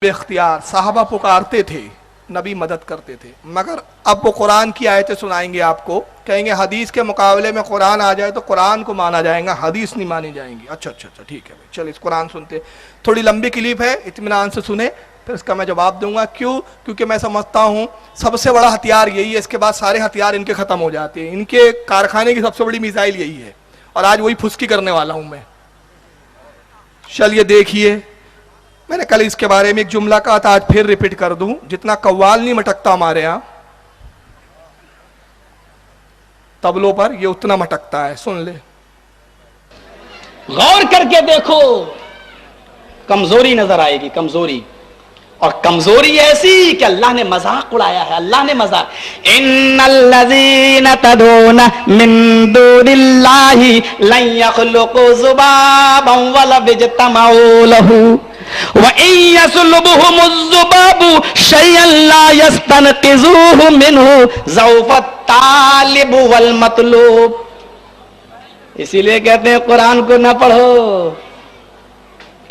بے اختیار صحابہ پکارتے تھے، نبی مدد کرتے تھے، مگر اب وہ قرآن کی آیتیں سنائیں گے آپ کو، کہیں گے حدیث کے مقابلے میں قرآن آ جائے تو قرآن کو مانا جائے گا، حدیث نہیں مانی جائیں گی۔ اچھا ٹھیک ہے بھائی، چل اس قرآن سنتے، تھوڑی لمبی کلپ ہے، اطمینان سے سنیں، پھر اس کا میں جواب دوں گا۔ کیونکہ میں سمجھتا ہوں سب سے بڑا ہتھیار یہی ہے، اس کے بعد سارے ہتھیار ان کے ختم ہو جاتے ہیں، ان کے کارخانے کی سب سے بڑی میزائل یہی ہے، اور آج وہی پھسکی کرنے والا ہوں میں۔ چلیے دیکھیے، میں نے کل اس کے بارے میں ایک جملہ کہا تھا، آج پھر ریپیٹ کر دوں، جتنا قوال نہیں مٹکتا ہمارے ہاں طبلوں پر، یہ اتنا مٹکتا ہے، سن لے۔ غور کر کے دیکھو، کمزوری نظر آئے گی، کمزوری، اور کمزوری ایسی کہ اللہ نے مذاق اڑایا ہے، اللہ نے مذاق۔ ان الذین تدعون من دون اللہ لن یخلقوا ذبابا ولو اجتمعوا لہ وَإِن يَسْلُبْهُمُ الذُّبَابُ شَيْئًا لَا يَسْتَنْقِذُوهُ مِنْهُ ضَعْفَ الطَّالِبُ وَالْمَطْلُوبُ۔ اسی لیے کہتے ہیں قرآن کو نہ پڑھو۔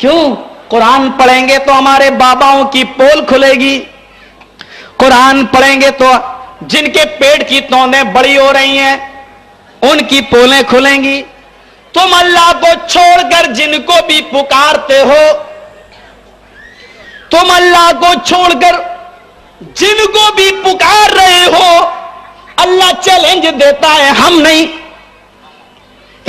کیوں؟ قرآن پڑھیں گے تو ہمارے باباؤں کی پول کھلے گی، قرآن پڑھیں گے تو جن کے پیٹ کی توندیں بڑی ہو رہی ہیں ان کی پولیں کھلیں گی۔ تم اللہ کو چھوڑ کر جن کو بھی پکارتے ہو، تم اللہ کو چھوڑ کر جن کو بھی پکار رہے ہو، اللہ چیلنج دیتا ہے، ہم نہیں۔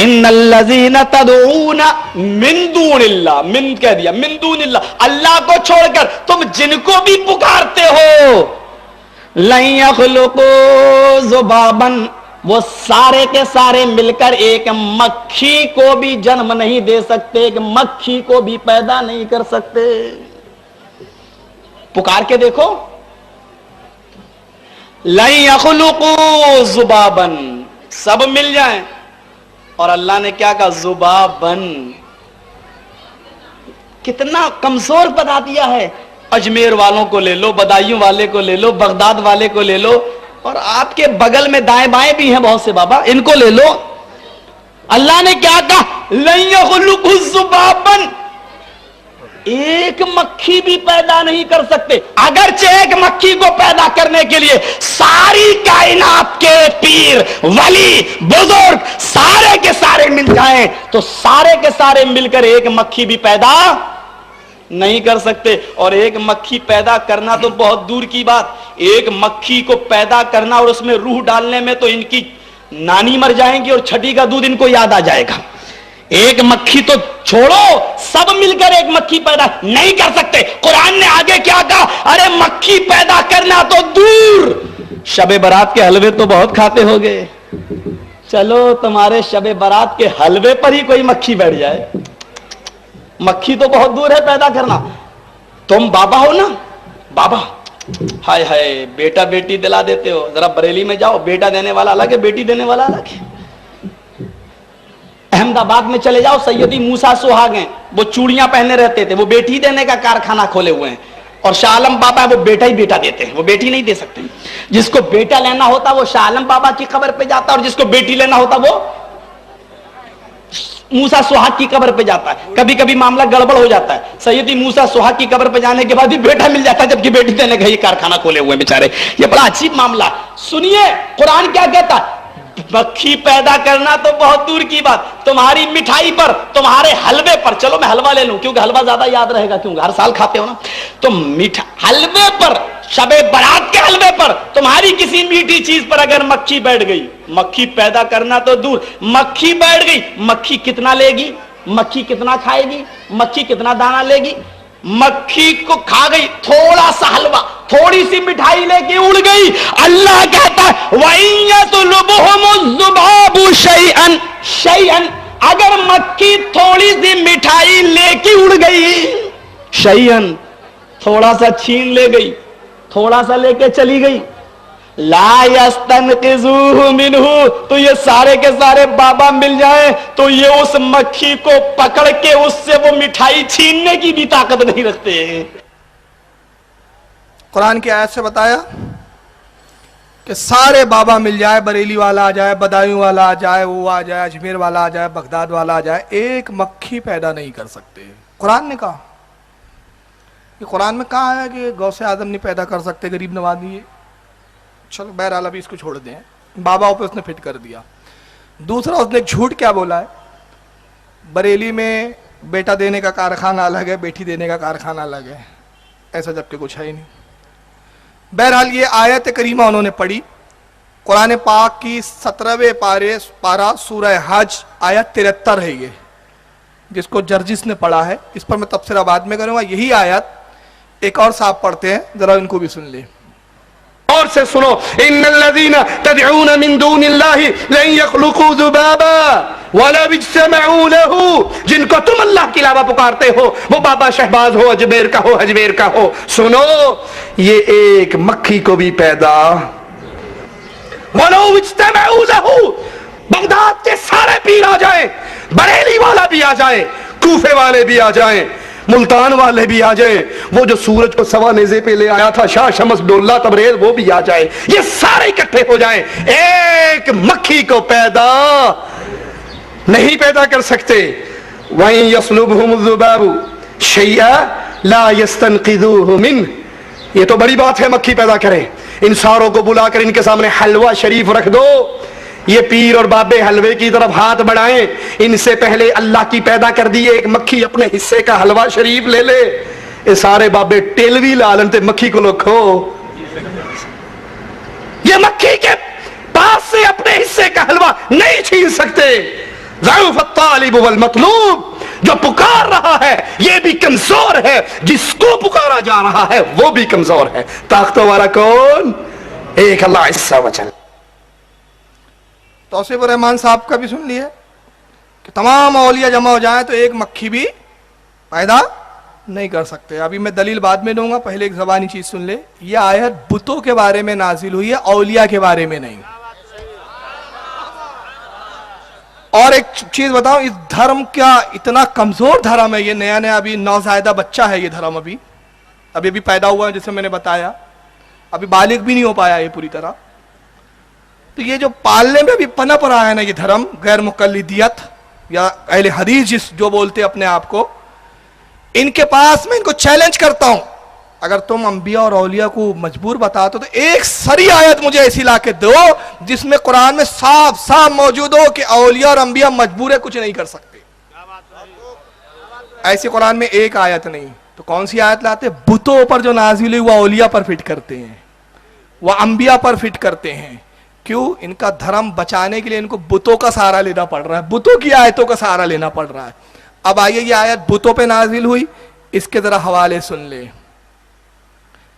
ان الذین تدعون من دون اللہ، من کہہ دیا، من دون اللہ، اللہ کو چھوڑ کر تم جن کو بھی پکارتے ہو، لن یخلقوا ذبابا، وہ سارے کے سارے مل کر ایک مکھی کو بھی جنم نہیں دے سکتے، ایک مکھی کو بھی پیدا نہیں کر سکتے۔ پکار کے دیکھو، لن یخلقوا ذبابا، سب مل جائیں، اور اللہ نے کیا کہا؟ ذبابن، کتنا کمزور بتا دیا ہے۔ اجمیر والوں کو لے لو، بدایوں والے کو لے لو، بغداد والے کو لے لو، اور آپ کے بغل میں دائیں بائیں بھی ہیں بہت سے بابا، ان کو لے لو۔ اللہ نے کیا کہا؟ لن یخلقوا ذبابا، ایک مکھی بھی پیدا نہیں کر سکتے۔ اگرچہ ایک مکھی کو پیدا کرنے کے لیے ساری کائنات کے پیر، ولی، بزرگ سارے کے سارے مل جائیں تو سارے کے سارے مل کر ایک مکھی بھی پیدا نہیں کر سکتے۔ اور ایک مکھی پیدا کرنا تو بہت دور کی بات، ایک مکھی کو پیدا کرنا اور اس میں روح ڈالنے میں تو ان کی نانی مر جائیں گی اور چھٹی کا دودھ ان کو یاد آ جائے گا۔ ایک مکھی تو چھوڑو، سب مل کر ایک مکھی پیدا نہیں کر سکتے۔ قرآن نے آگے کیا کہا؟ ارے مکھی پیدا کرنا تو دور، شب برات کے حلوے تو بہت کھاتے ہوگے، چلو تمہارے شب برات کے حلوے پر ہی کوئی مکھی بیٹھ جائے، مکھی تو بہت دور ہے پیدا کرنا۔ تم بابا ہو نا، بابا ہائے ہائے بیٹا بیٹی دلا دیتے ہو، ذرا بریلی میں جاؤ، بیٹا دینے والا الگ ہے، بیٹی دینے والا الگ ہے۔ احمد آباد میں چلے جاؤ، سیدی موسیٰ سہاگ ہیں، وہ چوڑیاں پہنے رہتے تھے، وہ بیٹی دینے کا کارخانہ کھولے ہوئے ہیں، اور شاہ عالم بابا ہے وہ بیٹا ہی بیٹا دیتے ہیں، وہ بیٹی نہیں دے سکتے۔ جس کو بیٹا لینا ہوتا وہ شاہ عالم بابا کی قبر پہ جاتا، اور جس کو بیٹی لینا ہوتا وہ موسیٰ سہاگ کی قبر پہ جاتا ہے۔ کبھی کبھی معاملہ گڑبڑ ہو جاتا ہے، سیدی موسیٰ سہاگ کی قبر پہ جانے کے بعد بھی بیٹا مل جاتا ہے، جبکہ بیٹی دینے کا یہ کارخانہ کھولے ہوئے ہیں بیچارے۔ یہ بڑا عجیب معاملہ۔ سنیے قرآن کیا کہتا ہے؟ مکھی پیدا کرنا تو بہت دور کی بات، تمہاری مٹھائی پر، تمہارے حلوے پر، چلو میں حلوہ لے لوں کیونکہ حلوہ زیادہ یاد رہے گا، کیونکہ ہر سال کھاتے ہو نا، تو حلوے پر، شب برات کے حلوے پر، تمہاری کسی میٹھی چیز پر اگر مکھی بیٹھ گئی، مکھی پیدا کرنا تو دور، مکھی بیٹھ گئی، مکھی کتنا لے گی؟ مکھی کتنا کھائے گی؟ مکھی کتنا دانہ لے گی؟ مکھی کو کھا گئی، تھوڑا سا حلوہ، تھوڑی سی مٹھائی لے کے اڑ گئی۔ اللہ کہتا ہے وَإِن يَطْلُبْهُمُ الذُّبَابُ شَيْئًا شَيْئًا، اگر مکھی تھوڑی سی مٹھائی لے کے اڑ گئی، شَيْئًا تھوڑا سا چھین لے گئی، تھوڑا سا لے کے چلی گئی، لا يستنقذوه منه، تو یہ سارے کے سارے بابا مل جائیں تو یہ اس مکھی کو پکڑ کے اس سے وہ مٹھائی چھیننے کی بھی طاقت نہیں رکھتے۔ قرآن کی آیت سے بتایا کہ سارے بابا مل جائے، بریلی والا آ جائے، بدایوں والا آ جائے، وہ آ جائے، اجمیر والا آ جائے، بغداد والا آ جائے، ایک مکھی پیدا نہیں کر سکتے۔ قرآن نے کہا یہ قرآن میں کہا ہے کہ غوث اعظم نہیں پیدا کر سکتے غریب نواز نہیں. چلو بہرحال ابھی اس کو چھوڑ دیں, بابا پہ اس نے فٹ کر دیا. دوسرا اس نے ایک جھوٹ کیا بولا ہے, بریلی میں بیٹا دینے کا کارخانہ الگ ہے, بیٹی دینے کا کارخانہ الگ ہے, ایسا جبکہ کچھ ہے ہی نہیں. بہرحال یہ آیت کریمہ انہوں نے پڑھی, قرآن پاک کی 17ویں پارہ سورہ حج آیت 73 ہے یہ, جس کو جرجس نے پڑھا ہے. اس پر میں تبصرہ بعد میں کروں گا. یہی آیت ایک اور صاحب پڑھتے ہیں, ذرا ان کو بھی سن لیں. اور سے سنو, ان الذین تدعون من دون اللہ لن یخلقوا ذبابا ولا اجتمعوا له, جن کو تم اللہ کے علاوہ پکارتے ہو وہ بابا شہباز ہو, اجمیر کا ہو, اجمیر کا ہو, سنو یہ ایک مکھی کو بھی پیدا ولو اجتمعوا له, بغداد کے سارے پیر آ جائیں, بریلی والا بھی آ جائے, کوفے والے بھی آ جائیں, ملتان والے بھی آ جائیں, وہ جو سورج کو سوا نیزے پہ لے آیا تھا شاہ شمس ڈولہ تبریز وہ بھی آ جائے, یہ سارے اکٹھے ہو جائیں, ایک مکھی کو پیدا نہیں پیدا کر سکتے. وَإِن يَسْلُبْهُمُ الذُّبَابُ شَيْئًا لَا يَسْتَنْقِذُوهُ مِنْهُ, یہ تو بڑی بات ہے مکھی پیدا کرے. ان ساروں کو بلا کر ان کے سامنے حلوہ شریف رکھ دو, یہ پیر اور بابے حلوے کی طرف ہاتھ بڑھائیں, ان سے پہلے اللہ کی پیدا کر دی ایک مکھی اپنے حصے کا حلوہ شریف لے لے. یہ سارے بابے ٹیلوی لالن تے مکھی کو لکھو, یہ مکھی کے پاس سے اپنے حصے کا حلوہ نہیں چھین سکتے. ضعف الطالب والمطلوب, جو پکار رہا ہے یہ بھی کمزور ہے, جس کو پکارا جا رہا ہے وہ بھی کمزور ہے. طاقتوں والا کون؟ ایک اللہ عز و جل. توصیف الرحمان صاحب کا بھی سن لیے کہ تمام اولیاء جمع ہو جائیں تو ایک مکھی بھی پیدا نہیں کر سکتے. ابھی میں دلیل بعد میں دوں گا, پہلے ایک زبانی چیز سن لے. یہ آیت بتوں کے بارے میں نازل ہوئی ہے, اولیاء کے بارے میں نہیں. اور ایک چیز بتاؤں, اس دھرم کا اتنا کمزور دھرم ہے, یہ نیا نیا ابھی نوزائیدہ بچہ ہے یہ دھرم, ابھی پیدا ہوا ہے جیسے میں نے بتایا, ابھی بالغ بھی نہیں ہو پایا یہ پوری طرح. تو یہ جو پالنے میں بھی پنپ رہا ہے نا یہ دھرم, غیر مقلدیت یا اہل حدیث جو بولتے اپنے آپ کو, ان کے پاس میں ان کو چیلنج کرتا ہوں, اگر تم انبیاء اور اولیاء کو مجبور بتاتے تو ایک سری آیت مجھے ایسی لا کے دو جس میں قرآن میں صاف صاف موجود ہو کہ اولیاء اور انبیاء مجبور ہے, کچھ نہیں کر سکتے. ایسی قرآن میں ایک آیت نہیں. تو کون سی آیت لاتے؟ بتوں پر جو نازل ہوئی وہ اولیاء پر فٹ کرتے ہیں, وہ انبیاء پر فٹ کرتے ہیں. کیوں؟ ان کا دھرم بچانے کے لیے ان کو بتوں کا سہارا لینا پڑ رہا ہے, بتوں کی آیتوں کا سہارا لینا پڑ رہا ہے. اب آئیے, یہ آیت بتوں پہ نازل ہوئی, اس کے ذرا حوالے سن لے.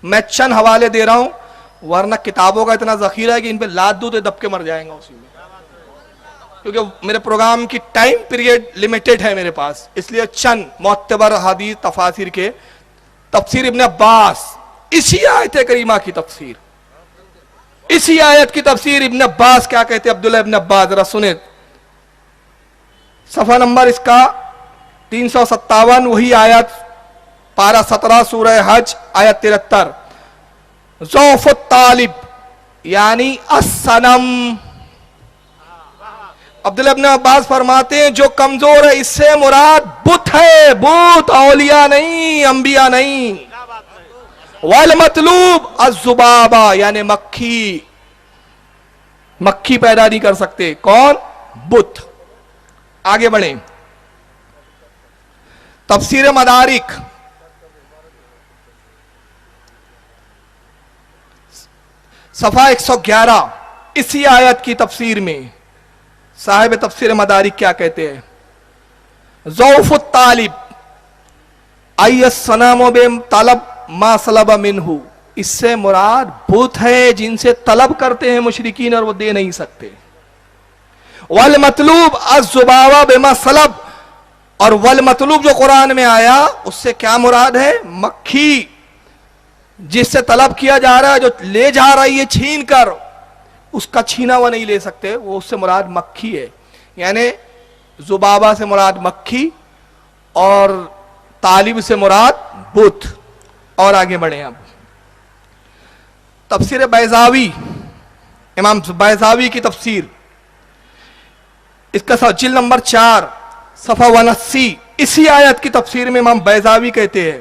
میں چند حوالے دے رہا ہوں, ورنہ کتابوں کا اتنا ذخیرہ ہے کہ ان پہ لاد دو تو دب کے مر جائیں گا اسی میں, کیونکہ میرے پروگرام کی ٹائم پیریڈ لیمیٹڈ ہے میرے پاس. اس لیے چند معتبر حدیث تفاسیر کے, تفسیر ابن عباس, اسی آیت کریمہ کی تفسیر, اسی آیت کی تفسیر ابن عباس کیا کہتے ہیں, عبداللہ ابن عباس, ذرا سنیں. صفحہ نمبر اس کا 357, وہی آیت پارہ 17 سورہ حج آیت 73. ضعف الطالب یعنی الصنم. عبداللہ ابن عباس فرماتے ہیں جو کمزور ہے اس سے مراد بت ہے, بت, اولیاء نہیں, انبیاء نہیں. والمطلوب الذبابہ یعنی مکھی, مکھی پیدا نہیں کر سکتے. کون؟ بت. آگے بڑھیں. تفسیر مدارک صفحہ 111, اسی آیت کی تفسیر میں صاحب تفسیر مدارک کیا کہتے ہیں؟ ضعف الطالب ای الصنم بطلب ما صلب منہ, اس سے مراد بت ہے جن سے طلب کرتے ہیں مشرکین اور وہ دے نہیں سکتے. والمطلوب الذبابہ بما صلب, اور والمطلوب جو قرآن میں آیا اس سے کیا مراد ہے؟ مکھی, جس سے طلب کیا جا رہا ہے, جو لے جا رہی ہے چھین کر, اس کا چھینا ہوا نہیں لے سکتے, وہ اس سے مراد مکھی ہے. یعنی ذبابہ سے مراد مکھی اور طالب سے مراد بت. اور آگے بڑھیں. اب تفسیر بیضاوی, امام بیضاوی کی تفسیر, اس کا جلد نمبر 4 صفحہ 180, اسی آیت کی تفسیر میں امام بیضاوی کہتے ہیں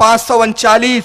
539,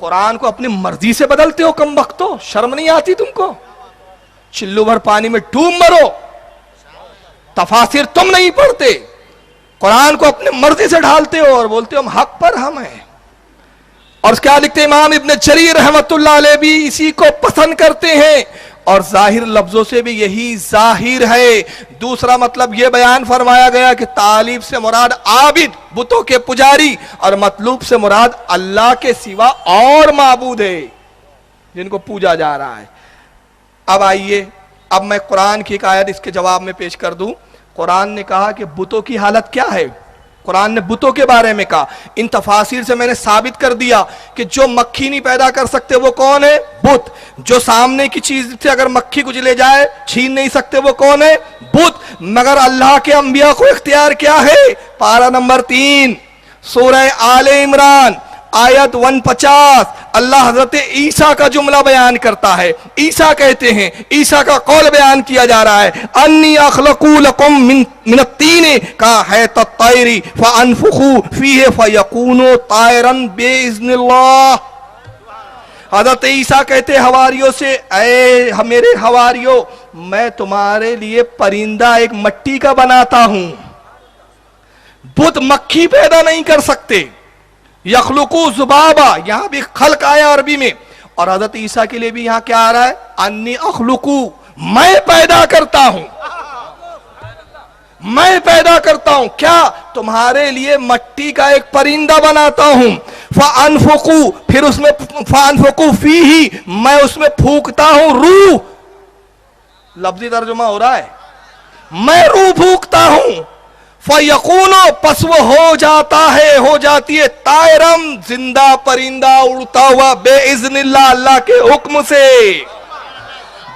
قرآن کو اپنی مرضی سے بدلتے ہو کم بختو, شرم نہیں آتی تم کو؟ چلو بھر پانی میں ڈوب مرو, تفاسیر تم نہیں پڑھتے, قرآن کو اپنی مرضی سے ڈھالتے ہو اور بولتے ہو ہم حق پر ہم ہیں. اور کیا لکھتے امام ابن جریر رحمت اللہ علیہ بھی اسی کو پسند کرتے ہیں, اور ظاہر لفظوں سے بھی یہی ظاہر ہے. دوسرا مطلب یہ بیان فرمایا گیا کہ طالب سے مراد عابد, بتوں کے پجاری, اور مطلوب سے مراد اللہ کے سوا اور معبود ہے جن کو پوجا جا رہا ہے. اب آئیے, اب میں قرآن کی ایک آیت اس کے جواب میں پیش کر دوں. قرآن نے کہا کہ بتوں کی حالت کیا ہے, قرآن نے بتوں کے بارے میں کہا. ان تفاسیر سے میں نے ثابت کر دیا کہ جو مکھی نہیں پیدا کر سکتے وہ کون ہے؟ بت. جو سامنے کی چیز سے اگر مکھی کچھ لے جائے چھین نہیں سکتے وہ کون ہے؟ بت. مگر اللہ کے انبیاء کو اختیار کیا ہے؟ پارہ نمبر 3 سورہ آل عمران آیت 150 اللہ حضرت عیسیٰ کا جملہ بیان کرتا ہے. عیسیٰ کہتے ہیں, عیسیٰ کا قول بیان کیا جا رہا ہے, انی اخلق لکم من الطین کہیۃ الطیر فانفخوا فیہ فیکون طیرا باذن اللہ. حضرت عیسیٰ کہتے حواریوں سے, اے میرے حواریوں, میں تمہارے لیے پرندہ ایک مٹی کا بناتا ہوں. بت مکھی پیدا نہیں کر سکتے. یخلقو ذبابا, یہاں بھی خلق آیا عربی میں, اور حضرت عیسیٰ کے لیے بھی یہاں کیا آ رہا ہے؟ انی اخلقو, میں پیدا کرتا ہوں, میں پیدا کرتا ہوں. کیا؟ تمہارے لیے مٹی کا ایک پرندہ بناتا ہوں. فانفقو, پھر اس میں فانفقو فیہ, میں اس میں پھونکتا ہوں روح. لفظی ترجمہ ہو رہا ہے, میں روح پھونکتا ہوں. فَيَقُونُ, پس وہ ہو جاتا ہے, ہو جاتی ہے, طائرم, زندہ پرندہ اڑتا ہوا, بے اذن اللہ, اللہ کے حکم سے.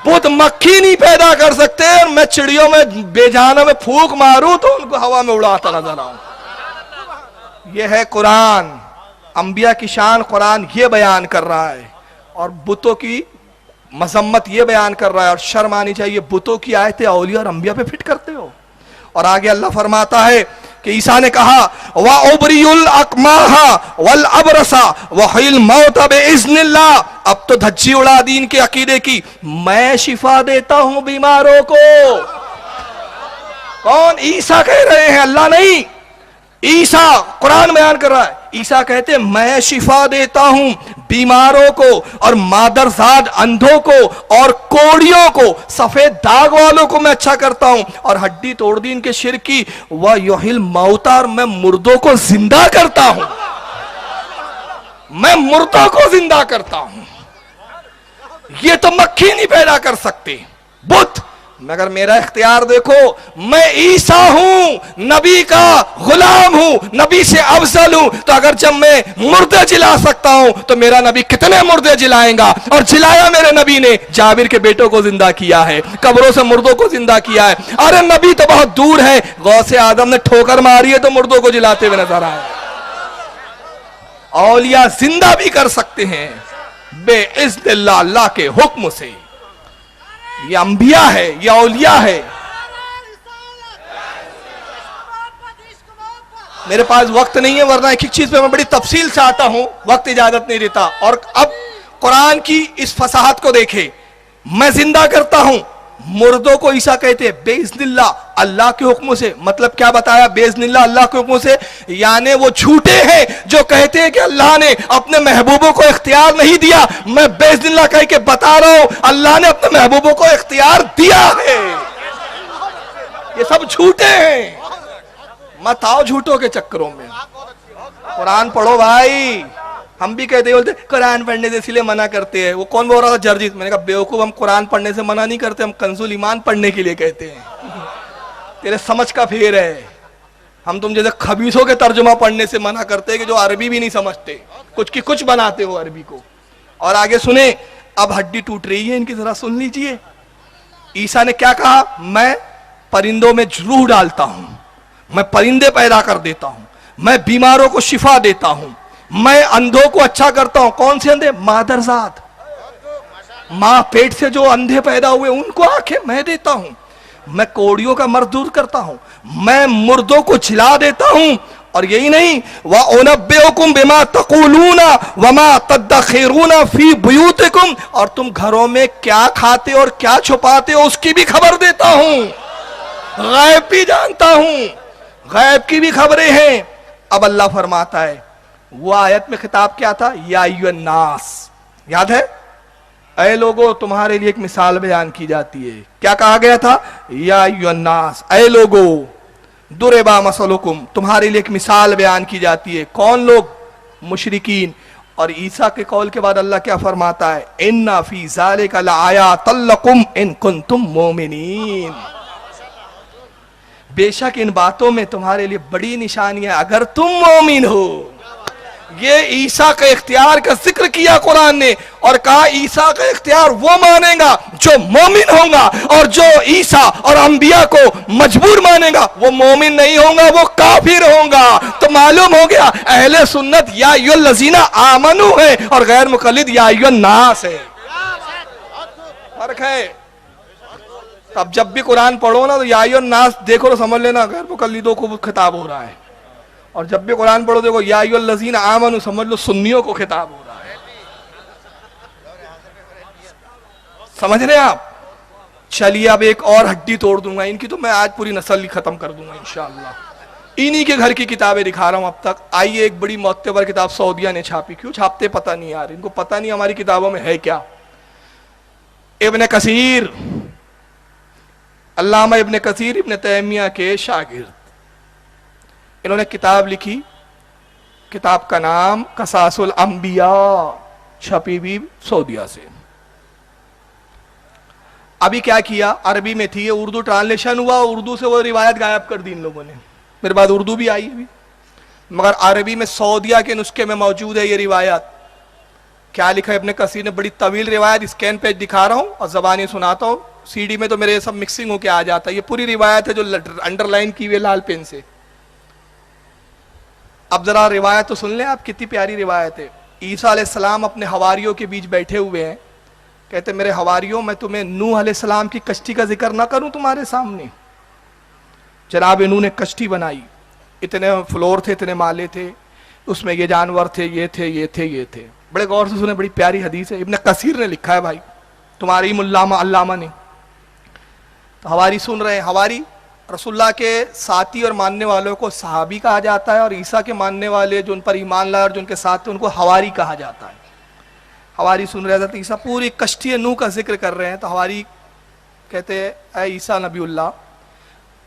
بت مکھی نہیں پیدا کر سکتے, اور میں چڑیوں میں بے جانوں میں پھونک ماروں تو ان کو ہوا میں اڑاتا نظر آؤں. یہ ہے قرآن, انبیاء کی شان قرآن یہ بیان کر رہا ہے, اور بتوں کی مذمت یہ بیان کر رہا ہے. اور شرم آنی چاہیے, بتوں کی آیتیں اولیاء اور انبیاء پہ فٹ کرتے ہو. اور آگے اللہ فرماتا ہے کہ عیسیٰ نے کہا وَأُبْرِئُ الْأَكْمَاحَ وَالْأَبْرَصَ وَأُحْيِي الْمَوْتَ بِإِذْنِ اللَّهِ. اب تو دھجی اڑا دین کے عقیدے کی, میں شفا دیتا ہوں بیماروں کو. کون؟ عیسیٰ کہہ رہے ہیں, اللہ نہیں. عیسیٰ قرآن بیان کر رہا ہے, عیسیٰ کہتے ہیں میں شفا دیتا ہوں بیماروں کو, اور مادرزاد اندھوں کو, اور کوڑیوں کو, سفید داغ والوں کو میں اچھا کرتا ہوں, اور ہڈی توڑ دی ان کے شرکی. وَيُحْيِي الْمَوْتَى, اور میں مردوں کو زندہ کرتا ہوں, میں مردوں کو زندہ کرتا ہوں. یہ تو مکھی نہیں پیدا کر سکتے بت, مگر میرا اختیار دیکھو, میں عیسیٰ ہوں, نبی کا غلام ہوں, نبی سے افضل ہوں. تو اگر جب میں مردے جلا سکتا ہوں تو میرا نبی کتنے مردے جلائیں گا؟ اور جلایا میرے نبی نے, جابر کے بیٹوں کو زندہ کیا ہے, قبروں سے مردوں کو زندہ کیا ہے. ارے نبی تو بہت دور ہے, غوث اعظم نے ٹھوکر ماری ہے تو مردوں کو جلاتے ہوئے نظر آئے. اولیاء زندہ بھی کر سکتے ہیں بے اذن اللہ, اللہ کے حکم سے. یہ انبیاء ہے, یہ اولیاء ہے. میرے پاس وقت نہیں ہے, ورنہ ایک چیز پہ میں بڑی تفصیل سے آتا ہوں, وقت اجازت نہیں دیتا. اور اب قرآن کی اس فصاحت کو دیکھیں, میں زندہ کرتا ہوں, مردوں کو عیسیٰ کہتے ہیں بے اذن اللہ, اللہ کے حکم سے. مطلب کیا بتایا؟ بے اذن اللہ, اللہ کے حکم سے. یعنی وہ جھوٹے ہیں جو کہتے ہیں کہ اللہ نے اپنے محبوبوں کو اختیار نہیں دیا. میں بے اذن اللہ کہہ کے بتا رہا ہوں, اللہ نے اپنے محبوبوں کو اختیار دیا ہے. یہ سب جھوٹے ہیں, مت آؤ جھوٹوں کے چکروں میں. قرآن پڑھو بھائی. ہم بھی کہتے ہیں قرآن پڑھنے سے اس لیے منع کرتے ہیں. وہ کون بول رہا تھا؟ جرجیت. میں نے کہا بیوقوف, ہم قرآن پڑھنے سے منع نہیں کرتے, ہم کنز الایمان پڑھنے کے لیے کہتے ہیں. تیرے سمجھ کا پھیر ہے. ہم تم جیسے خبیثوں کے ترجمہ پڑھنے سے منع کرتے ہیں کہ جو عربی بھی نہیں سمجھتے, کچھ کی کچھ بناتے ہو عربی کو. اور آگے سنیں, اب ہڈی ٹوٹ رہی ہے ان کی, ذرا سن لیجئے. عیسیٰ نے کیا کہا؟ میں پرندوں میں روح ڈالتا ہوں, میں پرندے پیدا کر دیتا ہوں, میں بیماروں کو شفا دیتا ہوں, میں اندھوں کو اچھا کرتا ہوں. کون سے اندھے؟ مادرزاد, ماں پیٹ سے جو اندھے پیدا ہوئے ان کو آنکھیں میں دیتا ہوں. میں کوڑیوں کا مرض دور کرتا ہوں, میں مردوں کو جلا دیتا ہوں, اور یہی نہیں وَأُنَبِّئُكُمْ بِمَا تَقُولُونَ وَمَا تَدَّخِرُونَ فِي بُيُوتِكُمْ، اور تم گھروں میں کیا کھاتے اور کیا چھپاتے ہو اس کی بھی خبر دیتا ہوں، غیب بھی جانتا ہوں، غیب کی بھی خبریں ہیں۔ اب اللہ فرماتا ہے، وہ آیت میں خطاب کیا تھا؟ یا ایھا الناس، یاد ہے؟ اے لوگو تمہارے لیے ایک مثال بیان کی جاتی ہے، کیا کہا گیا تھا؟ یا ایھا الناس، اے لوگو ضُرِبَ مَثَلُکم، تمہارے لیے ایک مثال بیان کی جاتی ہے۔ کون لوگ؟ مشرکین۔ اور عیسیٰ کے قول کے بعد اللہ کیا فرماتا ہے؟ اِنَّ فِي ذَلِكَ لَآیَاتٍ لَکُمْ اِن کُنتُم مُؤْمِنِین، بے شک ان باتوں میں تمہارے لیے بڑی نشانیاں اگر تم مومن ہو۔ یہ عیسیٰ کا اختیار کا ذکر کیا قرآن نے، اور کہا عیسیٰ کا اختیار وہ مانے گا جو مومن ہوگا، اور جو عیسیٰ اور انبیاء کو مجبور مانے گا وہ مومن نہیں ہوگا، وہ کافر ہوگا۔ تو معلوم ہو گیا اہل سنت یا ایھا الذین آمنوا ہے اور غیر مقلد یا ایھا الناس ہے، فرق ہے۔ اب جب بھی قرآن پڑھو نا تو یا ایھا الناس دیکھو تو سمجھ لینا غیر مقلدوں کو خطاب ہو رہا ہے، اور جب بھی قرآن پڑھو دیکھو یا ایھا الذین آمنوا سمجھ لو سنیوں کو خطاب ہو رہا ہے۔ سمجھ رہے ہیں آپ؟ چلیے اب ایک اور ہڈی توڑ دوں گا ان کی، تو میں آج پوری نسل ہی ختم کر دوں گا انشاءاللہ۔ انہی کے گھر کی کتابیں دکھا رہا ہوں اب تک۔ آئیے ایک بڑی معتبر کتاب سعودیہ نے چھاپی، کیوں چھاپتے پتہ نہیں یار، ان کو پتہ نہیں ہماری کتابوں میں ہے کیا۔ ابن کثیر، علامہ ابن کثیر ابن تیمیہ کے شاگرد، انہوں نے کتاب لکھی، کتاب کا نام قصاص الانبیاء، چھپی بھی سعودیہ سے۔ ابھی کیا کیا، عربی میں تھی، یہ اردو ٹرانسلیشن ہوا، اردو سے وہ روایت غائب کر دی ان لوگوں نے، میرے بعد اردو بھی آئی ابھی، مگر عربی میں سعودیہ کے نسخے میں موجود ہے یہ روایت۔ کیا لکھا ہے ابن کثیر نے؟ بڑی طویل روایت، اسکین پیج دکھا رہا ہوں اور زبانی سناتا ہوں، سی ڈی میں تو میرے سب مکسنگ ہو کے آ جاتا ہے۔ یہ پوری روایت ہے جو انڈر لائن کی ہوئی لال پین سے۔ اب ذرا روایت تو سن لیں آپ، کتنی پیاری روایت ہے۔ عیسیٰ علیہ السلام اپنے حواریوں کے بیچ بیٹھے ہوئے ہیں، کہتے میرے حواریوں میں تمہیں نوح علیہ السلام کی کشتی کا ذکر نہ کروں تمہارے سامنے؟ جناب نوح نے کشتی بنائی، اتنے فلور تھے، اتنے مالے تھے، اس میں یہ جانور تھے، یہ تھے، یہ تھے، یہ تھے۔ بڑے غور سے سنیں، بڑی پیاری حدیث ہے، ابن کثیر نے لکھا ہے بھائی، تمہاری علامہ نے۔ تو حواری سن رہے ہیں، حواری رسول اللہ کے ساتھی اور ماننے والوں کو صحابی کہا جاتا ہے، اور عیسیٰ کے ماننے والے جو ان پر ایمان لائے اور جو ان کے ساتھ تھے ان کو حواری کہا جاتا ہے۔ حواری سن رہے حضرت عیسیٰ پوری کشتی نوح کا ذکر کر رہے ہیں، تو حواری کہتے ہیں اے عیسیٰ نبی اللہ،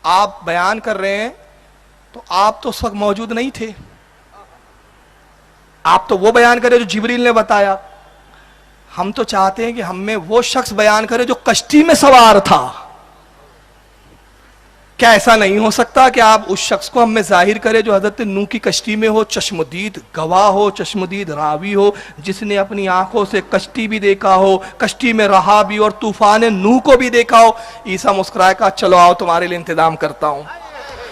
آپ بیان کر رہے ہیں تو آپ تو اس وقت موجود نہیں تھے، آپ تو وہ بیان کرے جو جبریل نے بتایا، ہم تو چاہتے ہیں کہ ہم میں وہ شخص بیان کرے جو کشتی میں سوار تھا۔ کیا ایسا نہیں ہو سکتا کہ آپ اس شخص کو ہم میں ظاہر کرے جو حضرت نوح کی کشتی میں ہو، چشمدید گواہ ہو، چشمدید راوی ہو، جس نے اپنی آنکھوں سے کشتی بھی دیکھا ہو، کشتی میں رہا بھی اور طوفان نوح کو بھی دیکھا ہو؟ عیسیٰ مسکرائے کہا چلو آؤ تمہارے لیے انتظام کرتا ہوں۔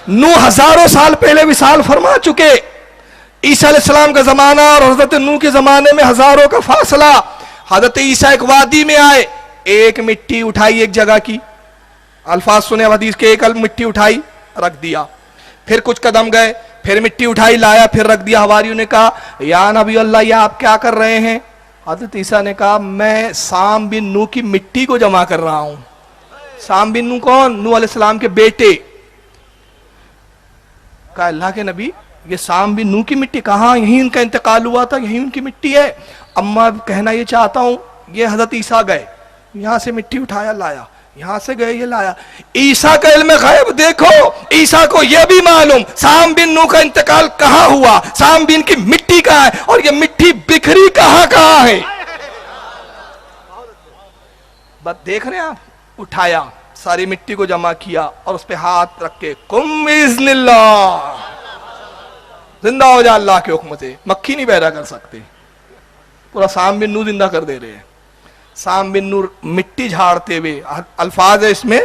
نوح ہزاروں سال پہلے وصال فرما چکے، عیسیٰ علیہ السلام کا زمانہ اور حضرت نوح کے زمانے میں ہزاروں کا فاصلہ۔ حضرت عیسیٰ ایک وادی میں آئے، ایک مٹی اٹھائی ایک جگہ کی، الفاظ سنے حدیث کے، ایک مٹی اٹھائی رکھ دیا، پھر کچھ قدم گئے، پھر مٹی اٹھائی لایا، پھر رکھ دیا۔ حواریوں نے کہا یا نبی اللہ یہ آپ کیا کر رہے ہیں؟ حضرت عیسیٰ نے کہا میں سام بن نوح کی مٹی کو جمع کر رہا ہوں۔ سام بن نوح کون؟ نوح علیہ السلام کے بیٹے۔ کہا اللہ کے نبی یہ سام بن نوح کی مٹی کہاں؟ یہیں ان کا انتقال ہوا تھا، یہیں ان کی مٹی ہے۔ اما کہنا یہ چاہتا ہوں، یہ حضرت عیسیٰ گئے یہاں سے مٹی اٹھایا لایا، یہاں سے گئے یہ لایا۔ عیسیٰ کا علم غیب دیکھو، عیسیٰ کو یہ بھی معلوم سام بن نوح کا انتقال کہاں ہوا، سام بن کی مٹی کہاں ہے، اور یہ مٹی بکھری کہاں ہے۔ بس دیکھ رہے ہیں آپ، اٹھایا، ساری مٹی کو جمع کیا اور اس پہ ہاتھ رکھ کے کم باذن اللہ، زندہ ہو جا اللہ کے حکم سے، مکھی نہیں پیدا کر سکتے۔ پورا سام بن نوح زندہ کر دے رہے ہیں۔ سام بن نوح مٹی جھاڑتے ہوئے، الفاظ ہے اس میں،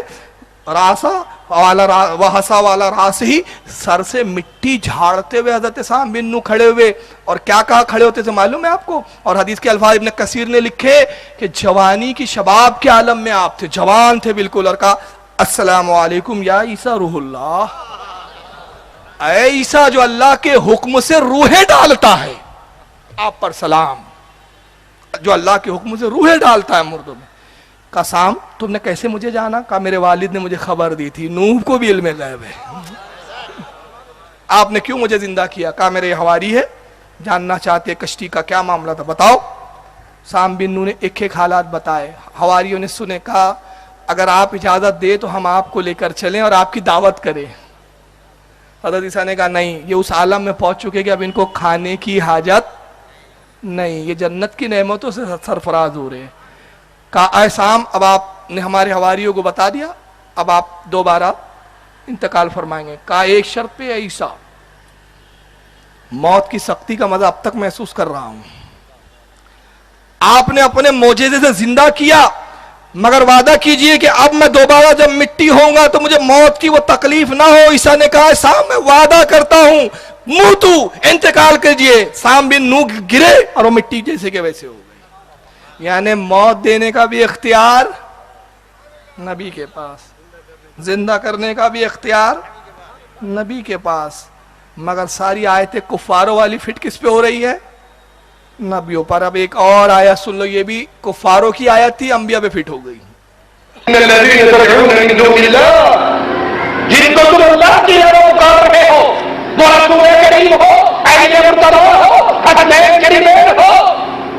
راسا والا وحسا والا راس ہی، سر سے مٹی جھاڑتے ہوئے حضرت سام بن نوح کھڑے ہوئے۔ اور کیا کہا کھڑے ہوتے تھے معلوم ہے آپ کو؟ اور حدیث کے الفاظ ابن کثیر نے لکھے کہ جوانی کی شباب کے عالم میں آپ تھے، جوان تھے بالکل، اور کہا السلام علیکم یا عیسیٰ روح اللہ۔ اے عیسیٰ جو اللہ کے حکم سے روحیں ڈالتا ہے، آپ پر سلام، جو اللہ کے حکم سے روحیں ڈالتا ہے مردوں میں. کہا سام تم نے کیسے مجھے جانا؟ کہا میرے والد نے مجھے خبر دی تھی، نوح کو بھی علم غیب ہے. آپ نے کیوں مجھے زندہ کیا؟ کہا میرے حواری ہے، جاننا چاہتے کشتی کا کیا معاملہ تھا، بتاؤ. سام بن نوح نے ایک ایک حالات بتائے. حواریوں نے سنے. کہا اگر آپ اجازت دے تو ہم آپ کو لے کر چلیں اور آپ کی دعوت کریں. حضرت عیسیٰ نے کہا نہیں، یہ اس عالم میں پہنچ چکے کہ اب ان کو کھانے کی حاجت نہیں، یہ جنت کی نعمتوں سے سرفراز ہو رہے ہیں. کہا اے سام اب آپ نے ہمارے حواریوں کو بتا دیا، اب آپ دوبارہ انتقال فرمائیں گے. کہا ایک شرط پہ ہے عیسیٰ، موت کی سختی کا مزہ اب تک محسوس کر رہا ہوں، آپ نے اپنے معجزے سے زندہ کیا، مگر وعدہ کیجئے کہ اب میں دوبارہ جب مٹی ہوں گا تو مجھے موت کی وہ تکلیف نہ ہو. عیسیٰ نے کہا سام میں وعدہ کرتا ہوں، موتو انتقال کیجئے. سام بن نوح گرے اور وہ مٹی جیسے کہ ویسے ہو گئی. یعنی موت دینے کا بھی اختیار نبی کے پاس، زندہ کرنے کا بھی اختیار نبی کے پاس. مگر ساری آیتیں کفاروں والی فٹ کس پہ ہو رہی ہے؟ نبیوں پر. اب ایک اور آیت سن لو، یہ بھی کفاروں کی آیت تھی، انبیاء پہ فٹ ہو گئی. جن کو تم اللہ کی راہ پکار رہے ہو، وہ رسول کریم ہو، اہل مرتضی ہو، حسنین کریمین ہو،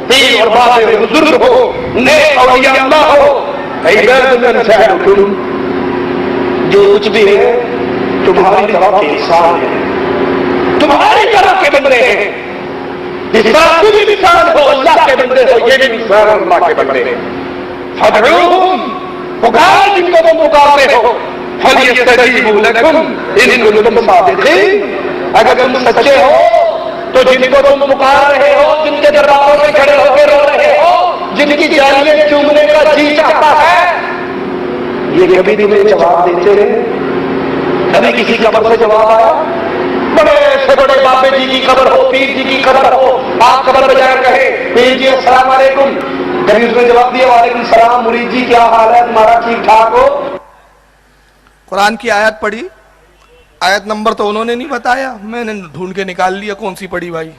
پیر اور بابے بزرگ ہو، نیک اولیاء اللہ ہو، عباد من سألکم، جو کچھ بھی ہے تمہاری طرف کے انسان ہے، تمہاری طرف کے بندے ہیں. اس طرح بھی مثال ہو، اللہ کے بندے ہو، یہ بھی مثال اللہ کے بندے ہیں. فادعوہم، پکار جن کو تم پکارتے ہو، فلیستجیبوا لکم ان کنتم صادقین، اگر تم سچے ہو تو جن کو تم پکار رہے ہو، جن کے درباروں میں کھڑے ہو کے رو رہے ہو، جن کی جانیں چومنے کا جی چاہتا ہے، یہ کبھی تمہیں جواب دیتے ہیں؟ کبھی کسی قبر سے جواب آیا؟ بڑے سے بڑے بابے جی کی قبر ہو، پیر جی کی قبر ہو، آپ قبر پہ جا کر کہیں پیر جی السلام علیکم، کبھی اس نے جواب دیا وعلیکم السلام، مرید جی کیا حال ہے تمہارا، ٹھیک ٹھاک ہو؟ قرآن کی آیت پڑھی، آیت نمبر تو انہوں نے نہیں بتایا، میں نے ڈھونڈ کے نکال لیا کون سی پڑھی بھائی.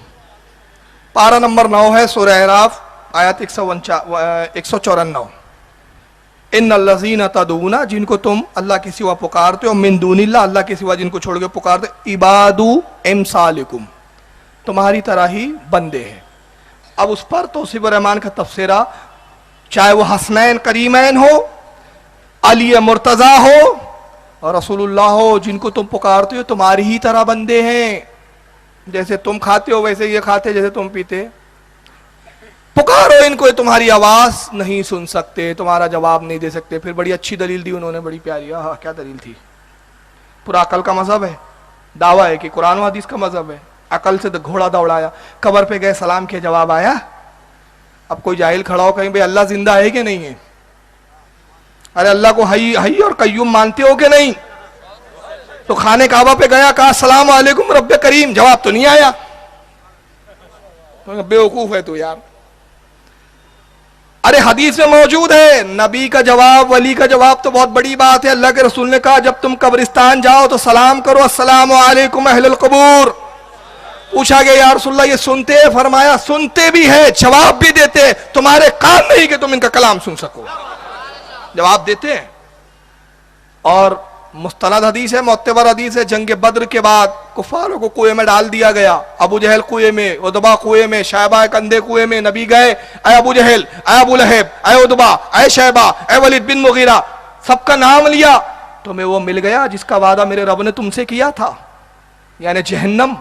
پارہ نمبر 9 ہے سورہ اعراف، آیت 154. ان الذین تدعون، جن کو تم اللہ کے سوا پکارتے ہو، من دون اللہ، اللہ کے سوا جن کو چھوڑ کے پکارتے، عباد امثالکم، تمہاری طرح ہی بندے ہیں. اب اس پر توصیف الرحمان کا تفسیرہ، چاہے وہ حسنین کریمین ہو، علی مرتضی ہو اور رسول اللہ ہو، جن کو تم پکارتے ہو تمہاری ہی طرح بندے ہیں. جیسے تم کھاتے ہو ویسے یہ کھاتے، جیسے تم پیتے. پکارو ان کو، تمہاری آواز نہیں سن سکتے، تمہارا جواب نہیں دے سکتے. پھر بڑی اچھی دلیل دی انہوں نے، بڑی پیاری. ہاں کیا دلیل تھی؟ پورا عقل کا مذہب ہے، دعویٰ ہے کہ قرآن و حدیث کا مذہب ہے. عقل سے گھوڑا دوڑایا، قبر پہ گئے، سلام کے جواب آیا. اب کوئی جاہل کھڑا ہو کہیں بھئی اللہ زندہ ہے کہ نہیں ہے؟ ارے اللہ کو حی اور قیوم مانتے ہو کہ نہیں؟ تو خانہ کعبہ پہ گیا، کہا السلام علیکم رب کریم، جواب تو نہیں آیا. بیوقوف ہے تو یار. ارے حدیث میں موجود ہے، نبی کا جواب، ولی کا جواب تو بہت بڑی بات ہے. اللہ کے رسول نے کہا جب تم قبرستان جاؤ تو سلام کرو، السلام علیکم اہل القبور. پوچھا گیا یا رسول اللہ یہ سنتے ہیں؟ فرمایا سنتے بھی ہے، جواب بھی دیتے ہیں، تمہارے کان نہیں کہ تم ان کا کلام سن سکو. جواب دیتے ہیں. اور مستند حدیث ہے، معتبر حدیث ہے، جنگ بدر کے بعد کفاروں کو کنویں میں ڈال دیا گیا. ابو جہل کنویں میں، ادبا کنویں میں، شیبہ کندھے کنویں میں. نبی گئے، اے ابو جہل، اے ابو لہب، اے ادبا، اے شیبہ، اے ولید بن مغیرہ، سب کا نام لیا. تمہیں وہ مل گیا جس کا وعدہ میرے رب نے تم سے کیا تھا، یعنی جہنم.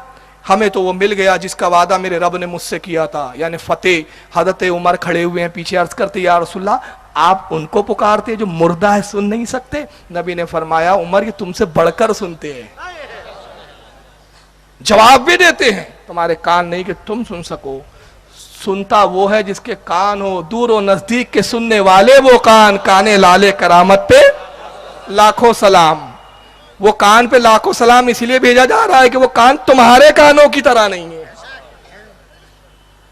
ہمیں تو وہ مل گیا جس کا وعدہ میرے رب نے مجھ سے کیا تھا، یعنی فتح. حضرت عمر کھڑے ہوئے ہیں پیچھے، عرض کرتے یا رسول اللہ آپ ان کو پکارتے جو مردہ ہے، سن نہیں سکتے؟ نبی نے فرمایا عمر یہ تم سے بڑھ کر سنتے ہیں، جواب بھی دیتے ہیں، تمہارے کان نہیں کہ تم سن سکو. سنتا وہ ہے جس کے کان ہو، دور و نزدیک کے سننے والے وہ کان. کانے لالے کرامت پہ لاکھوں سلام. وہ کان پہ لاکھوں سلام اس لیے بھیجا جا رہا ہے کہ وہ کان تمہارے کانوں کی طرح نہیں ہے.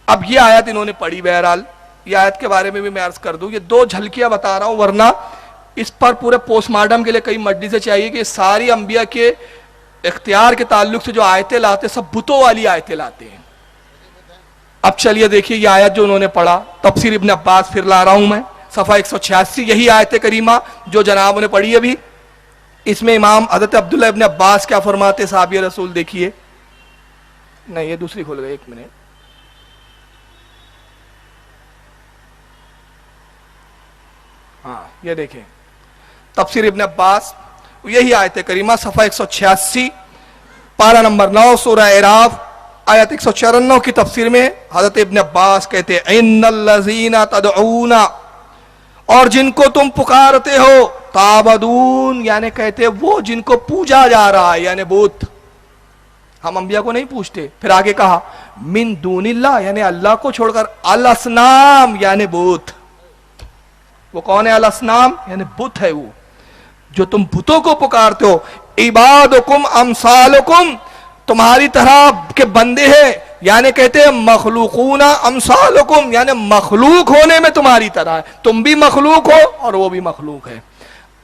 اب یہ آیت انہوں نے پڑھی. بہرحال یہ آیت کے بارے میں بھی میں عرض کر دوں، یہ 2 جھلکیاں بتا رہا ہوں، ورنہ اس پر پورے پوسٹ مارٹم کے لیے کئی مجلسیں چاہیے کہ ساری انبیاء کے اختیار کے تعلق سے جو آیتیں لاتے سب بتوں والی آیتیں لاتے ہیں. اب چلیے دیکھیے یہ آیت جو انہوں نے پڑھا, تفسیر ابن عباس پھر لا رہا ہوں میں, صفحہ 186, یہی آیت کریمہ جو جناب نے پڑھی ابھی. اس میں امام حضرت عبداللہ ابن عباس کیا فرماتے صحابی رسول, دیکھیے. نہیں یہ دوسری کھول گئی, ایک منٹ. ہاں یہ دیکھیں تفسیر ابن عباس, یہی آیت کریمہ صفحہ 186 پارہ نمبر 9 سورہ اعراف آیت 194 کی تفسیر میں حضرت ابن عباس کہتے ہیں ان الذین تدعون, اور جن کو تم پکارتے ہو, تعبدون یعنی کہتے وہ جن کو پوجا جا رہا ہے یعنی بت. ہم انبیاء کو نہیں پوچھتے. پھر آگے کہا من دون اللہ یعنی اللہ کو چھوڑ کر, الاصنام یعنی بت. وہ کون ہے الاصنام یعنی بت ہے وہ جو تم بتوں کو پکارتے ہو. عبادکم امثالکم, تمہاری طرح کے بندے ہیں یعنی کہتے ہیں مخلوقون امثالکم یعنی مخلوق ہونے میں تمہاری طرح ہے, تم بھی مخلوق ہو اور وہ بھی مخلوق ہے.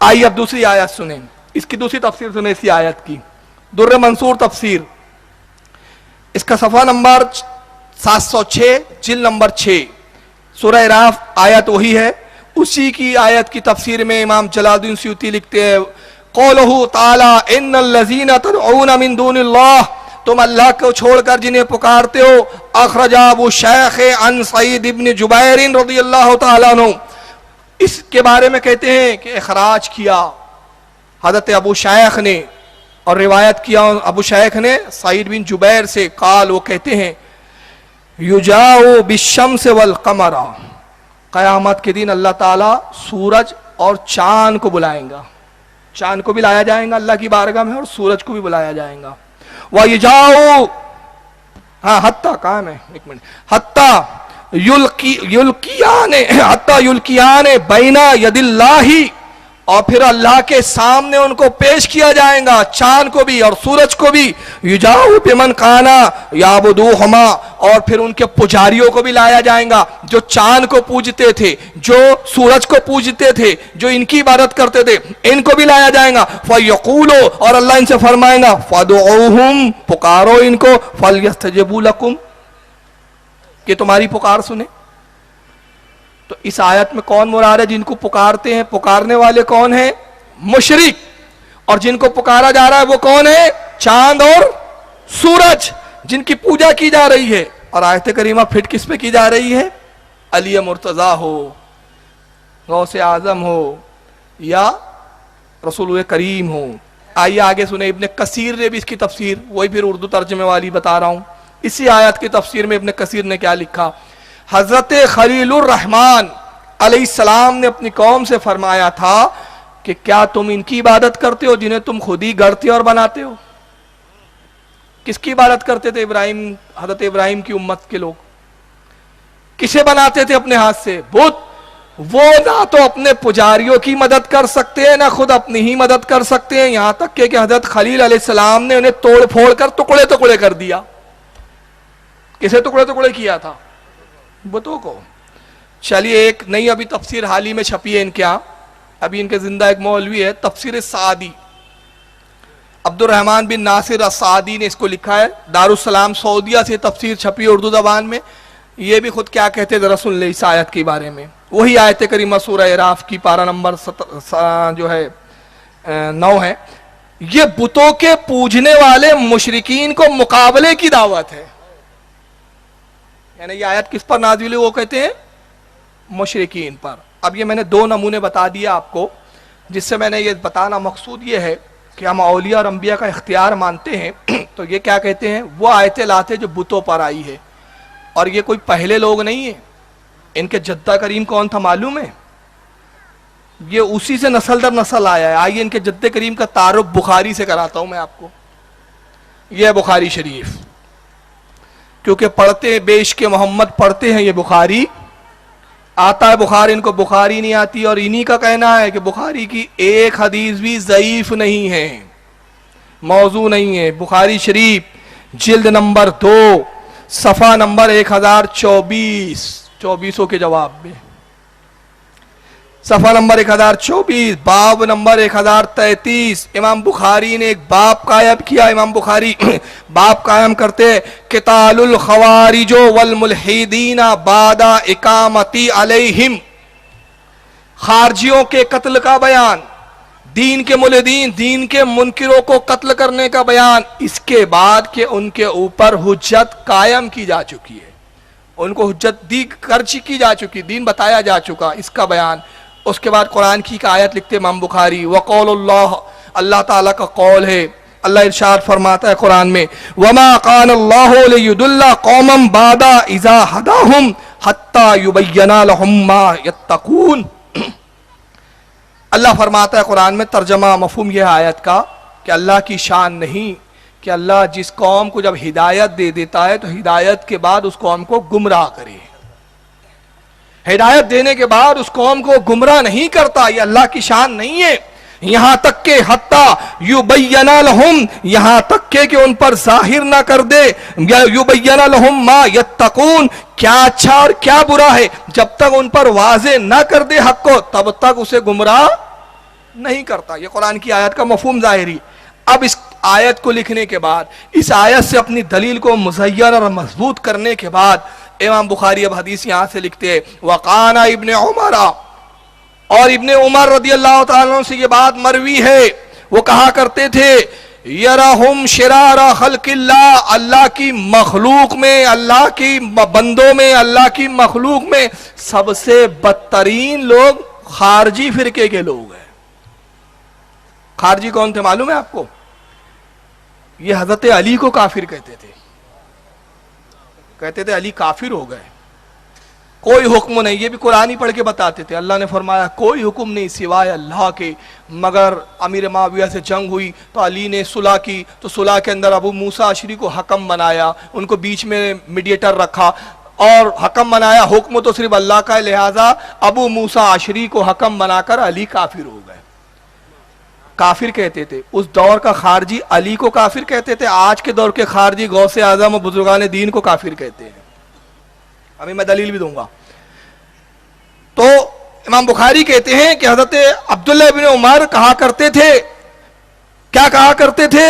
آئیے اب دوسری آیت سنیں, اس کی دوسری تفسیر سنیں اسی آیت کی. در منصور تفسیر, اس کا صفحہ نمبر 706 جلد نمبر 6, سورہ اعراف آیت وہی ہے. اسی کی آیت کی تفسیر میں امام جلال الدین سیوطی لکھتے ہیں قولہ تعالی ان الذین تدعون من دون اللہ, تم اللہ کو چھوڑ کر جنہیں پکارتے ہو. اخرج ابو شیخ عن سعید ابن جبیر رضی اللہ تعالیٰ عنہ, اس کے بارے میں کہتے ہیں کہ اخراج کیا حضرت ابو شیخ نے, اور روایت کیا ابو شیخ نے سعید بن جبیر سے. قال وہ کہتے ہیں یجاؤ بالشمس والقمر, قیامت کے دن اللہ تعالیٰ سورج اور چاند کو بلائیں گا, چاند کو بھی لایا جائے گا اللہ کی بارگاہ میں اور سورج کو بھی بلایا جائے گا. وَيَجَاؤُ, ہاں حتیٰ کہاں میں ایک منٹ, حتیٰ یلقیان بین ید اللہ, اور پھر اللہ کے سامنے ان کو پیش کیا جائے گا, چاند کو بھی اور سورج کو بھی. یجاؤ بمن کان یعبدوہما, اور پھر ان کے پجاریوں کو بھی لایا جائے گا جو چاند کو پوجتے تھے, جو سورج کو پوجتے تھے, جو ان کی عبادت کرتے تھے, ان کو بھی لایا جائے گا. فیقولو, اور اللہ ان سے فرمائے گا فدعوہم, پکارو ان کو, فلیستجیبوا لکم, کہ تمہاری پکار سنیں. تو اس آیت میں کون مراد ہے جن کو پکارتے ہیں؟ پکارنے والے کون ہیں؟ مشرک. اور جن کو پکارا جا رہا ہے وہ کون ہے؟ چاند اور سورج, جن کی پوجا کی جا رہی ہے. اور آیت کریمہ پھٹ کس پہ کی جا رہی ہے؟ علی مرتضیٰ ہو, غوث اعظم ہو, یا رسول کریم ہو. آئیے آگے سنیں, ابن کثیر نے بھی اس کی تفسیر, وہی پھر اردو ترجمے والی بتا رہا ہوں. اسی آیت کی تفسیر میں ابن کثیر نے کیا لکھا, حضرت خلیل الرحمن علیہ السلام نے اپنی قوم سے فرمایا تھا کہ کیا تم ان کی عبادت کرتے ہو جنہیں تم خود ہی گڑھتے اور بناتے ہو؟ کس کی عبادت کرتے تھے ابراہیم, حضرت ابراہیم کی امت کے لوگ کسے بناتے تھے اپنے ہاتھ سے؟ بت. وہ نہ تو اپنے پجاریوں کی مدد کر سکتے ہیں, نہ خود اپنی ہی مدد کر سکتے ہیں, یہاں تک کہ حضرت خلیل علیہ السلام نے انہیں توڑ پھوڑ کر ٹکڑے ٹکڑے کر دیا. کسے ٹکڑے ٹکڑے کیا تھا؟ بتوں کو. چلیے ایک نئی ابھی تفسیر حال ہی میں چھپی ہے ان کے ہاں, ابھی ان کے زندہ ایک مولوی ہے, تفسیر سعدی, عبد الرحمن بن ناصر السعدی نے اس کو لکھا ہے. دارالسلام سعودیہ سے تفسیر چھپی ہے اردو زبان میں. یہ بھی خود کیا کہتے ہیں ذرا سن لیں اس آیت کے بارے میں. وہی آیت کریمہ سورہ اعراف کی پارہ نمبر جو ہے 9 ہے. یہ بتوں کے پوجنے والے مشرکین کو مقابلے کی دعوت ہے. یعنی یہ آیت کس پر نازل ہوئی؟ وہ کہتے ہیں مشرکین پر. اب یہ میں نے 2 نمونے بتا دیا آپ کو, جس سے میں نے یہ بتانا مقصود یہ ہے کہ ہم اولیاء اور انبیاء کا اختیار مانتے ہیں. تو یہ کیا کہتے ہیں, وہ آیتیں لاتے جو بتوں پر آئی ہے. اور یہ کوئی پہلے لوگ نہیں ہیں, ان کے جدہ کریم کون تھا معلوم ہے؟ یہ اسی سے نسل در نسل آیا ہے. آئیے ان کے جد کریم کا تعارف بخاری سے کراتا ہوں میں آپ کو. یہ ہے بخاری شریف, کیونکہ پڑھتے ہیں بیش کے محمد پڑھتے ہیں یہ بخاری, آتا ہے بخاری, ان کو بخاری نہیں آتی. اور انہی کا کہنا ہے کہ بخاری کی ایک حدیث بھی ضعیف نہیں ہے, موضوع نہیں ہے. بخاری شریف جلد نمبر 2 صفحہ نمبر 1024 2400 کے جواب میں. صفحہ نمبر 1024 باب نمبر 1033 امام بخاری نے ایک باب قائم کیا. امام بخاری باب قائم کرتے قتال الخوارج والملحدین بعد اقامتی علیہم, خارجیوں کے قتل کا بیان, دین کے ملحدین دین کے منکروں کو قتل کرنے کا بیان, اس کے بعد کہ ان کے اوپر حجت قائم کی جا چکی ہے, ان کو حجت دی کرچی کی جا چکی, دین بتایا جا چکا, اس کا بیان. اس کے بعد قرآن کی ایک آیت لکھتے امام بخاری وقول اللہ, اللہ تعالیٰ کا قول ہے. اللہ ارشاد فرماتا ہے قرآن میں وما قال اللہ لیضل قوما بعد اذا ہداہم حتی یبین لہم ما یتقون. اللہ فرماتا ہے قرآن میں, ترجمہ مفہوم یہ آیت کا کہ اللہ کی شان نہیں کہ اللہ جس قوم کو جب ہدایت دے دیتا ہے تو ہدایت کے بعد اس قوم کو گمراہ کرے, ہدایت دینے کے بعد اس قوم کو گمراہ نہیں کرتا, یہ اللہ کی شان نہیں ہے. یہاں تک کہ حتی یبین لہم, یہاں تک کہ ان پر ظاہر نہ کر دے, یبین لہم ما یتقون, کیا اچھا اور کیا برا ہے, جب تک ان پر واضح نہ کر دے حق کو تب تک اسے گمراہ نہیں کرتا. یہ قرآن کی آیت کا مفہوم ظاہری. اب اس آیت کو لکھنے کے بعد, اس آیت سے اپنی دلیل کو مزین اور مضبوط کرنے کے بعد امام بخاری اب حدیث یہاں سے لکھتے ہیں وقان ابن عمر, اور ابن عمر رضی اللہ تعالیٰ عنہ سے یہ بات مروی ہے, وہ کہا کرتے تھے یرہم شرار خلق اللہ, اللہ کی مخلوق میں, اللہ کی بندوں میں, اللہ کی مخلوق میں سب سے بدترین لوگ خارجی فرقے کے لوگ ہیں. خارجی کون تھے معلوم ہے آپ کو؟ یہ حضرت علی کو کافر کہتے تھے, کہتے تھے علی کافر ہو گئے, کوئی حکم نہیں, یہ بھی قرآن ہی پڑھ کے بتاتے تھے. اللہ نے فرمایا کوئی حکم نہیں سوائے اللہ کے, مگر امیر معاویہ سے جنگ ہوئی تو علی نے صلح کی, تو صلح کے اندر ابو موسیٰ اشعری کو حکم بنایا, ان کو بیچ میں میڈیٹر رکھا اور حکم بنایا, حکم تو صرف اللہ کا ہے, لہٰذا ابو موسیٰ اشعری کو حکم بنا کر علی کافر ہو گئے. کافر کہتے تھے اس دور کا خارجی علی کو کافر کہتے تھے, آج کے دور کے خارجی غوث اعظم اور بزرگان دین کو کافر کہتے ہیں. ابھی میں دلیل بھی دوں گا. تو امام بخاری کہتے ہیں کہ حضرت عبداللہ ابن عمر کہا کرتے تھے, کیا کہا کرتے تھے,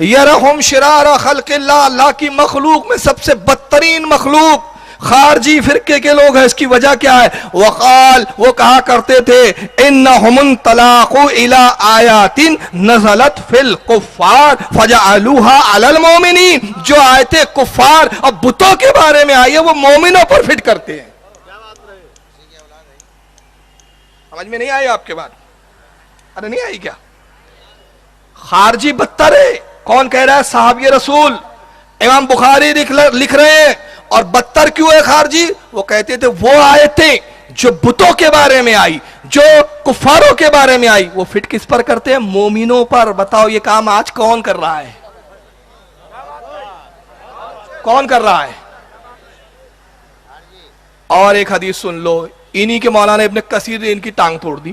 یرہم شرار خلق اللہ, اللہ کی مخلوق میں سب سے بدترین مخلوق خارجی فرقے کے لوگ ہیں. اس کی وجہ کیا ہے؟ وقال, وہ کہا کرتے تھے انہم انطلقوا الی آیات نزلت فی الکفار فجعلوها علی المؤمنین, جو آیتیں کفار اور بتوں کے بارے میں آئی ہے وہ مومنوں پر فٹ کرتے ہیں. سمجھ میں نہیں آئی آپ کے بات؟ ارے نہیں آئی کیا؟ خارجی بدتر ہے. کون کہہ رہا ہے؟ صحابی رسول امام بخاری لکھ رہے ہیں. اور بدتر کیوں ہے خارجی؟ وہ کہتے تھے وہ آیتیں جو بتوں کے بارے میں آئی, جو کفاروں کے بارے میں آئی, وہ فٹ کس پر کرتے ہیں؟ مومنوں پر. بتاؤ یہ کام آج کون کر رہا ہے؟ کون کر رہا ہے؟ اور ایک حدیث سن لو, انہی کے مولانا ابن کثیر نے ان کی ٹانگ توڑ دی.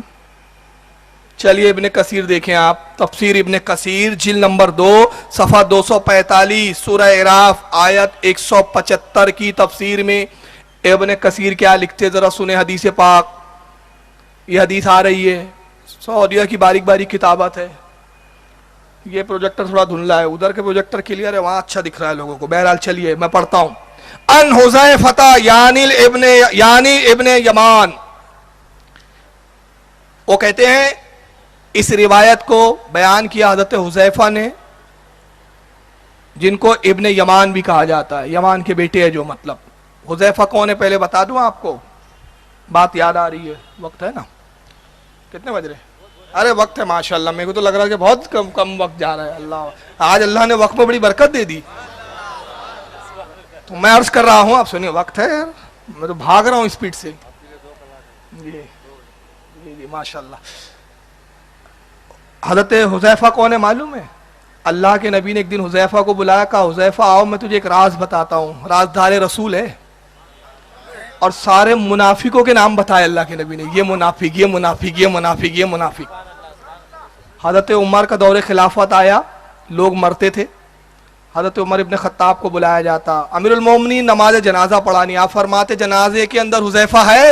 چلیے ابن کثیر دیکھیں آپ, تفسیر ابن کثیر جلد نمبر 2 صفحہ 245 سورہ اعراف آیت 175 کی تفسیر میں ابن کثیر کیا لکھتے ذرا سنیں حدیث پاک. یہ حدیث آ رہی ہے, سعودیہ کی باریک باریک کتابت ہے. یہ پروجیکٹر تھوڑا دھندلا ہے, ادھر کے پروجیکٹر کلیئر ہے, وہاں اچھا دکھ رہا ہے لوگوں کو. بہرحال چلیے میں پڑھتا ہوں. ان حذیفہ یعنی ابن یمان, وہ کہتے ہیں اس روایت کو بیان کیا حضرت حذیفہ نے, جن کو ابن یمان بھی کہا جاتا ہے, یمان کے بیٹے ہے جو. مطلب حذیفہ کون ہے پہلے بتا دوں آپ کو, بات یاد آ رہی ہے؟ وقت ہے نا, کتنے بج رہے؟ ارے وقت ہے ماشاءاللہ, میرے کو تو لگ رہا ہے کہ بہت کم وقت جا رہا ہے. اللہ آج اللہ نے وقت میں بڑی برکت دے دی. تو میں عرض کر رہا ہوں, آپ سنیے, وقت ہے یار, میں تو بھاگ رہا ہوں اسپیڈ سے. جی ماشاءاللہ. حضرت حذیفہ کون ہے معلوم ہے؟ اللہ کے نبی نے ایک دن حذیفہ کو بلایا, کہا حذیفہ آؤ میں تجھے ایک راز بتاتا ہوں. رازدار رسول ہے, اور سارے منافقوں کے نام بتائے اللہ کے نبی نے, یہ منافق, یہ منافق, یہ منافق, یہ منافق. حضرت عمر کا دور خلافت آیا, لوگ مرتے تھے. حضرت عمر ابن خطاب کو بلایا جاتا, امیر المومنین نماز جنازہ پڑھانی, آپ فرماتے جنازے کے اندر حذیفہ ہے؟